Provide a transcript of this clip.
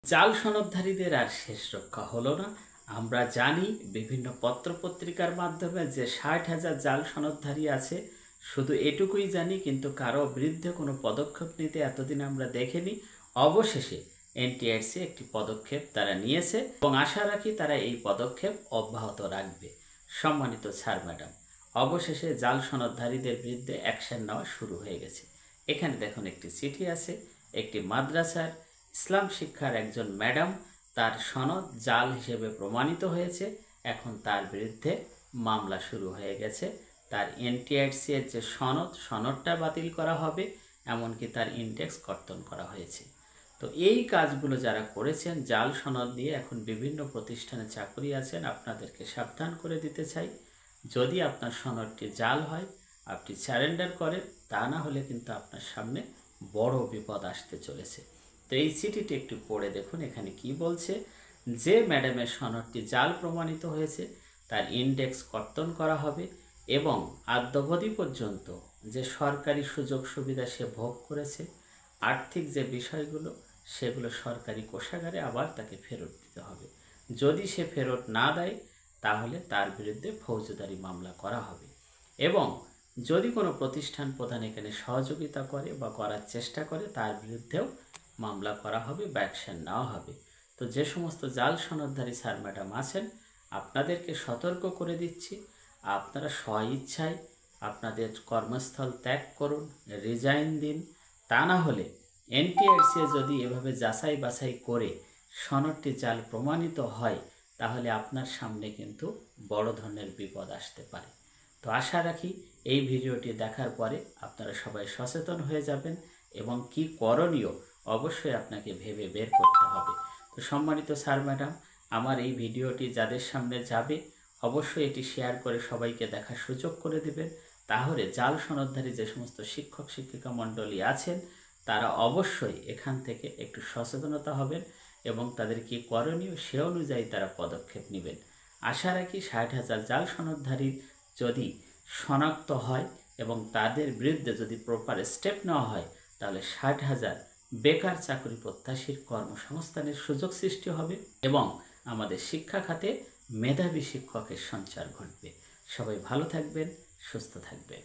জাল সনদধারীদের আর শেষ রক্ষা হলো না। আমরা জানি বিভিন্ন পত্রপত্রিকার মাধ্যমে যে ৬০,০০০ জাল সনদধারী আছে, শুধু এটুকুই জানি, কিন্তু কারো বিরুদ্ধে কোনো পদক্ষেপ নিতে এতদিন আমরা দেখিনি। অবশেষে এনটিআরসি একটি পদক্ষেপ তারা নিয়েছে এবং আশা রাখি তারা এই পদক্ষেপ অব্যাহত রাখবে। সম্মানিত স্যার ম্যাডাম, অবশেষে জাল সনদধারীদের বিরুদ্ধে অ্যাকশন নেওয়া শুরু হয়ে গেছে। এখানে দেখুন একটি চিঠি আছে, একটি মাদ্রাসার ইসলাম শিক্ষার একজন ম্যাডাম, তার সনদ জাল হিসেবে প্রমাণিত হয়েছে। এখন তার বিরুদ্ধে মামলা শুরু হয়ে গেছে। তার এনটিআরসি এর যে সনদটা বাতিল করা হবে, এমনকি তার ইন্ডেক্স কর্তন করা হয়েছে। তো এই কাজগুলো যারা করেছেন জাল সনদ দিয়ে, এখন বিভিন্ন প্রতিষ্ঠানে চাকরি আছেন, আপনাদেরকে সাবধান করে দিতে চাই, যদি আপনার সনদটি জাল হয় আপনি সারেন্ডার করেন, তা না হলে কিন্তু আপনার সামনে বড় বিপদ আসতে চলেছে। তো এই চিঠিটি একটু পড়ে দেখুন, এখানে কি বলছে। যে ম্যাডামের সনদটি জাল প্রমাণিত হয়েছে তার ইন্ডেক্স কর্তন করা হবে এবং আদ্যাবধি পর্যন্ত যে সরকারি সুযোগ সুবিধা সে ভোগ করেছে, আর্থিক যে বিষয়গুলো, সেগুলো সরকারি কোষাগারে আবার তাকে ফেরত দিতে হবে। যদি সে ফেরত না দেয় তাহলে তার বিরুদ্ধে ফৌজদারি মামলা করা হবে এবং যদি কোনো প্রতিষ্ঠান প্রধান এখানে সহযোগিতা করে বা করার চেষ্টা করে, তার বিরুদ্ধেও মামলা করা হবে বা অ্যাকশন নেওয়া হবে। তো যে সমস্ত জাল সনদধারী স্যার ম্যাডাম আছেন, আপনাদেরকে সতর্ক করে দিচ্ছি, আপনারা স্বইচ্ছায় আপনাদের কর্মস্থল ত্যাগ করুন, রিজাইন দিন। তা না হলে এনটিআরসি যদি এভাবে যাচাই বাছাই করে সনদটি জাল প্রমাণিত হয়, তাহলে আপনার সামনে কিন্তু বড় ধরনের বিপদ আসতে পারে। তো আশা রাখি এই ভিডিওটি দেখার পরে আপনারা সবাই সচেতন হয়ে যাবেন এবং কি করণীয় অবশ্যই আপনাকে ভেবে বের করতে হবে। তো সম্মানিত স্যার ম্যাডাম, আমার এই ভিডিওটি যাদের সামনে যাবে অবশ্যই এটি শেয়ার করে সবাইকে দেখার সুযোগ করে দেবেন। তাহলে জাল সনদধারী যে সমস্ত শিক্ষক শিক্ষিকা মণ্ডলী আছেন, তারা অবশ্যই এখান থেকে একটু সচেতনতা হবেন এবং তাদের কি করণীয় সে অনুযায়ী তারা পদক্ষেপ নেবেন। আশা রাখি ৬০,০০০ জাল সনদধারী যদি শনাক্ত হয় এবং তাদের বিরুদ্ধে যদি প্রপার স্টেপ নেওয়া হয়, তাহলে ৬০,০০০ বেকার চাকরি প্রত্যাশীর কর্মসংস্থানের সুযোগ সৃষ্টি হবে এবং আমাদের শিক্ষা খাতে মেধাবী শিক্ষকের সঞ্চার ঘটবে। সবাই ভালো থাকবেন, সুস্থ থাকবেন।